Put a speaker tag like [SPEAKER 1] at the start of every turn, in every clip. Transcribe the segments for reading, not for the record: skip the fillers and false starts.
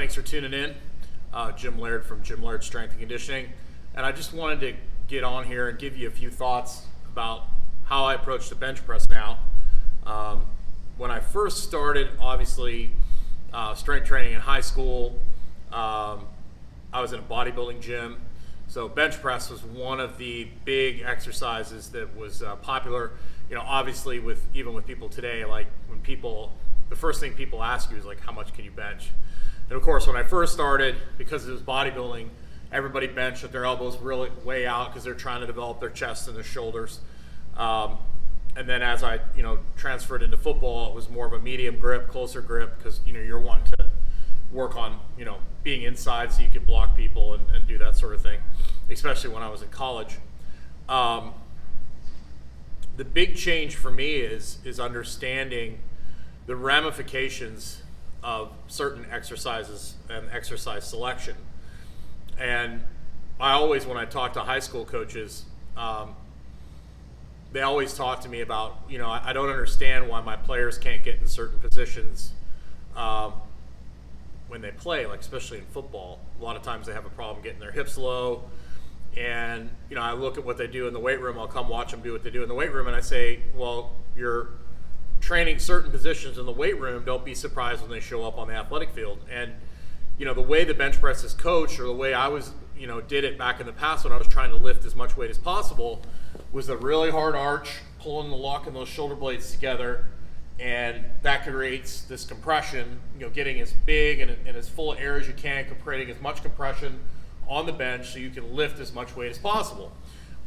[SPEAKER 1] Thanks for tuning in. Jim Laird from Jim Laird Strength and Conditioning. And I just wanted to get on here and give you a few thoughts about how I approach the bench press now. When I first started, obviously, strength training in high school, I was in a bodybuilding gym. So bench press was one of the big exercises that was popular. You know, obviously even with people today, like the first thing people ask you is like, how much can you bench? And of course, when I first started, because it was bodybuilding, everybody benched with their elbows really way out because they're trying to develop their chest and their shoulders. And then as I, transferred into football, it was more of a medium grip, closer grip, because, you're wanting to work on, being inside so you can block people and do that sort of thing, especially when I was in college. The big change for me is understanding the ramifications of certain exercises and exercise selection. And I always, when I talk to high school coaches, they always talk to me about, I don't understand why my players can't get in certain positions when they play, like especially in football. A lot of times they have a problem getting their hips low. And, I look at what they do in the weight room. I'll come watch them do what they do in the weight room. And I say, well, you're training certain positions in the weight room. Don't be surprised when they show up on the athletic field. And, the way the bench press is coached, or the way I was, did it back in the past when I was trying to lift as much weight as possible, was a really hard arch, pulling the locking those shoulder blades together. And that creates this compression, getting as big and as full of air as you can, creating as much compression on the bench so you can lift as much weight as possible.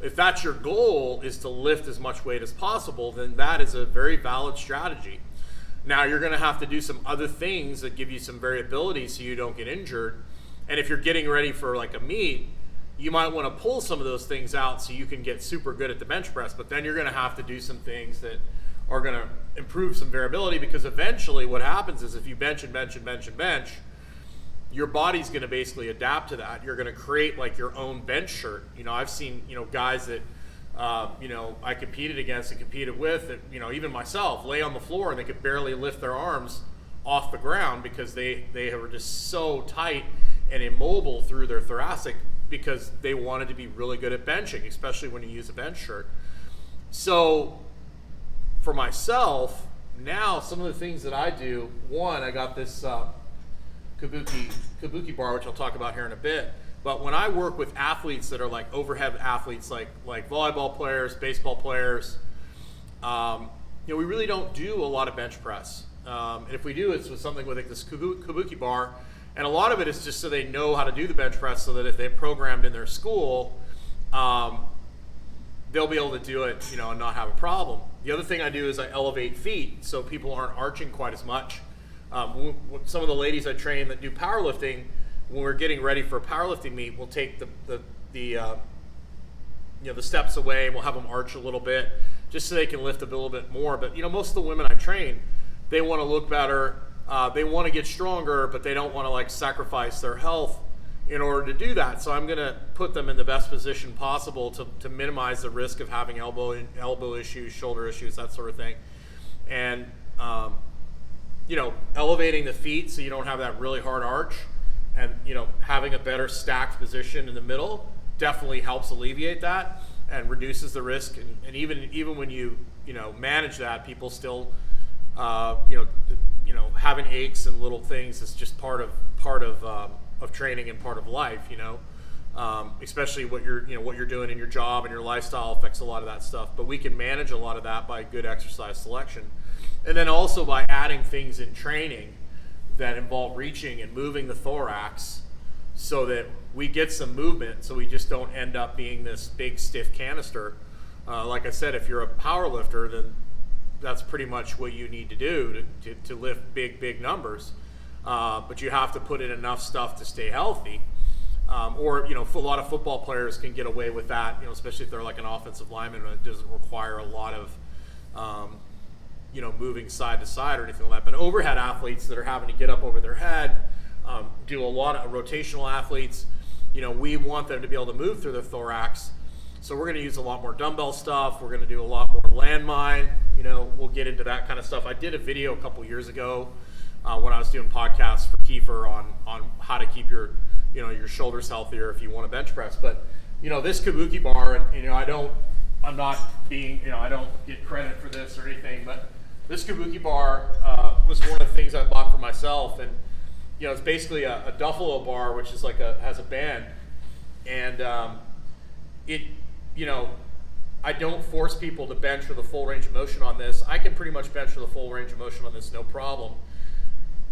[SPEAKER 1] If that's your goal, is to lift as much weight as possible, then that is a very valid strategy. Now you're going to have to do some other things that give you some variability so you don't get injured. And if you're getting ready for like a meet, you might want to pull some of those things out so you can get super good at the bench press, but then you're going to have to do some things that are going to improve some variability, because eventually what happens is if you bench and bench and bench and bench, your body's going to basically adapt to that. You're going to create like your own bench shirt. I've seen, guys that, I competed against and competed with, that, even myself, lay on the floor and they could barely lift their arms off the ground because they were just so tight and immobile through their thoracic, because they wanted to be really good at benching, especially when you use a bench shirt. So for myself, now some of the things that I do, one, I got this kabuki bar, which I'll talk about here in a bit. But when I work with athletes that are like overhead athletes, like volleyball players, baseball players, we really don't do a lot of bench press. And if we do, it's with something with like this kabuki bar. And a lot of it is just so they know how to do the bench press, so that if they're programmed in their school, they'll be able to do it, and not have a problem. The other thing I do is I elevate feet so people aren't arching quite as much. Some of the ladies I train that do powerlifting, when we're getting ready for a powerlifting meet, we'll take the steps away and we'll have them arch a little bit just so they can lift a little bit more. But most of the women I train, they want to look better, they want to get stronger, but they don't want to like sacrifice their health in order to do that. So I'm going to put them in the best position possible to minimize the risk of having elbow issues, shoulder issues, that sort of thing. And elevating the feet so you don't have that really hard arch, and having a better stacked position in the middle definitely helps alleviate that and reduces the risk. And even when you manage that, people still having aches and little things is just part of training and part of life. Especially what you're doing in your job and your lifestyle affects a lot of that stuff. But we can manage a lot of that by good exercise selection. And then also by adding things in training that involve reaching and moving the thorax so that we get some movement, so we just don't end up being this big stiff canister. Like I said, if you're a power lifter, then that's pretty much what you need to do to lift big numbers. But you have to put in enough stuff to stay healthy. Or a lot of football players can get away with that, especially if they're like an offensive lineman, and it doesn't require a lot of moving side to side or anything like that. But overhead athletes that are having to get up over their head, do a lot of rotational athletes, we want them to be able to move through their thorax. So we're going to use a lot more dumbbell stuff. We're going to do a lot more landmine. We'll get into that kind of stuff. I did a video a couple years ago when I was doing podcasts for Kiefer on how to keep your shoulders healthier if you want to bench press. But this kabuki bar, and I don't get credit for this or anything, but this kabuki bar was one of the things I bought for myself, and it's basically a duffalo bar, which is has a band, and I don't force people to bench with a full range of motion on this. I can pretty much bench with a full range of motion on this, no problem.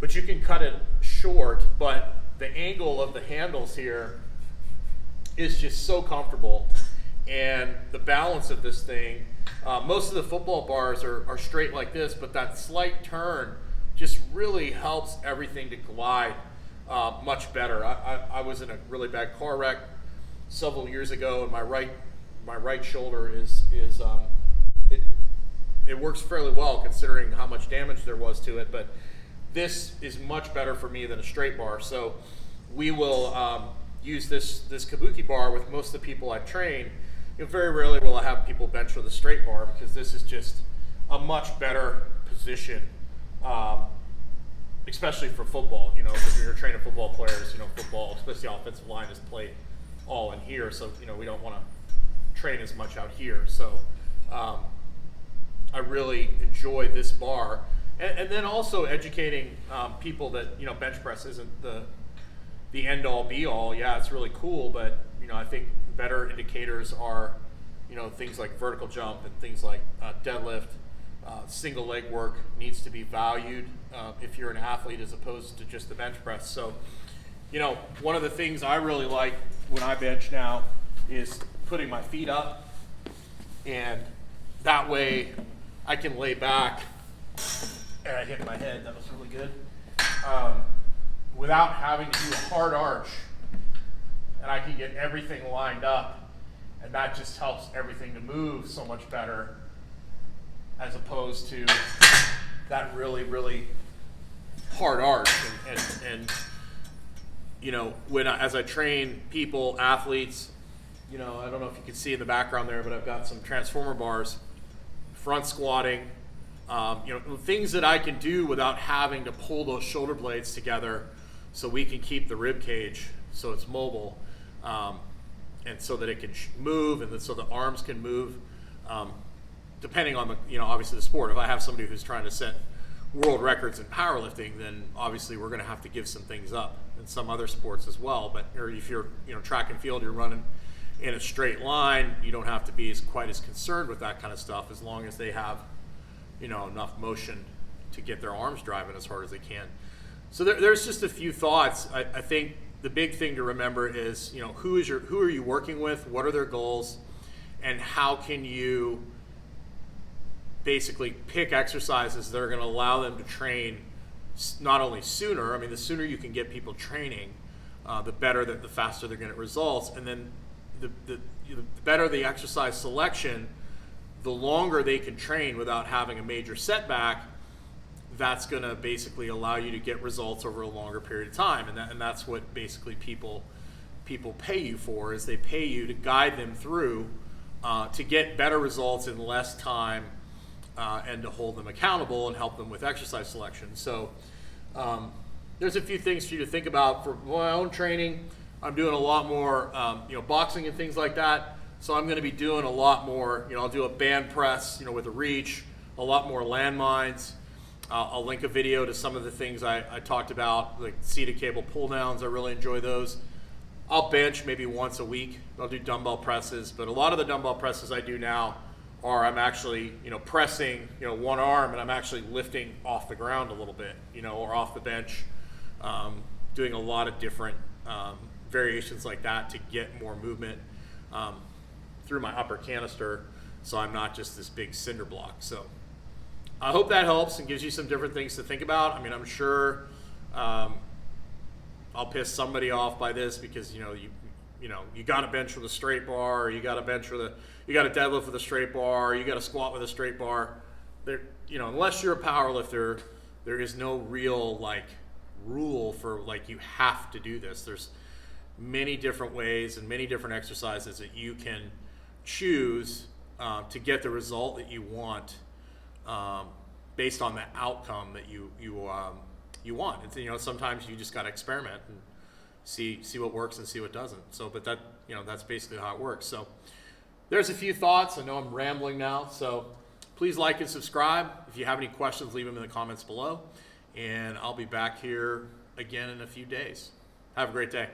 [SPEAKER 1] But you can cut it short, but the angle of the handles here is just so comfortable. And the balance of this thing, most of the football bars are straight like this, but that slight turn just really helps everything to glide much better. I was in a really bad car wreck several years ago, and my right shoulder it works fairly well considering how much damage there was to it, but this is much better for me than a straight bar. So we will use this kabuki bar with most of the people I train. Very rarely will I have people bench with a straight bar, because this is just a much better position, especially for football. Because when you're training football players, football, especially offensive line, is played all in here. So we don't want to train as much out here. So I really enjoy this bar, and then also educating people that bench press isn't the end all be all. Yeah, it's really cool, but I think better indicators are things like vertical jump and things like deadlift. Single leg work needs to be valued if you're an athlete as opposed to just the bench press. So one of the things I really like when I bench now is putting my feet up, and that way I can lay back, and I hit my head, that was really good, without having to do a hard arch, and I can get everything lined up, and that just helps everything to move so much better, as opposed to that really, really hard arch. And as I train people, athletes, I don't know if you can see in the background there, but I've got some transformer bars, front squatting, things that I can do without having to pull those shoulder blades together, so we can keep the rib cage so it's mobile, and so that it can move, and so the arms can move, depending on the obviously the sport. If I have somebody who's trying to set world records in powerlifting, then obviously we're going to have to give some things up in some other sports as well. But or if you're track and field, you're running in a straight line, you don't have to be quite as concerned with that kind of stuff, as long as they have enough motion to get their arms driving as hard as they can. So there's just a few thoughts. I think the big thing to remember is who are you working with, what are their goals, and how can you basically pick exercises that are going to allow them to train not only sooner. I mean, the sooner you can get people training, the better, the faster they're going to get results. And then the better the exercise selection, the longer they can train without having a major setback. That's going to basically allow you to get results over a longer period of time. And that's what basically people pay you for, is they pay you to guide them through to get better results in less time, and to hold them accountable and help them with exercise selection. So there's a few things for you to think about. For my own training, I'm doing a lot more boxing and things like that. So I'm going to be doing a lot more, I'll do a band press, with a reach, a lot more landmines. I'll link a video to some of the things I talked about, like seated cable pull downs. I really enjoy those. I'll bench maybe once a week. I'll do dumbbell presses, but a lot of the dumbbell presses I do now are I'm actually, pressing, one arm, and I'm actually lifting off the ground a little bit, or off the bench, doing a lot of different variations like that to get more movement through my upper canister, so I'm not just this big cinder block. So I hope that helps and gives you some different things to think about. I mean, I'm sure I'll piss somebody off by this, because you got to bench with a straight bar, or you got to deadlift with a straight bar, or you got to squat with a straight bar. There, unless you're a power lifter, there is no real rule for you have to do this. There's many different ways and many different exercises that you can choose to get the result that you want, based on the outcome that you you want. It's, sometimes you just got to experiment and see what works and see what doesn't. So, but that's basically how it works. So there's a few thoughts. I know I'm rambling now. So please like and subscribe. If you have any questions, leave them in the comments below. And I'll be back here again in a few days. Have a great day.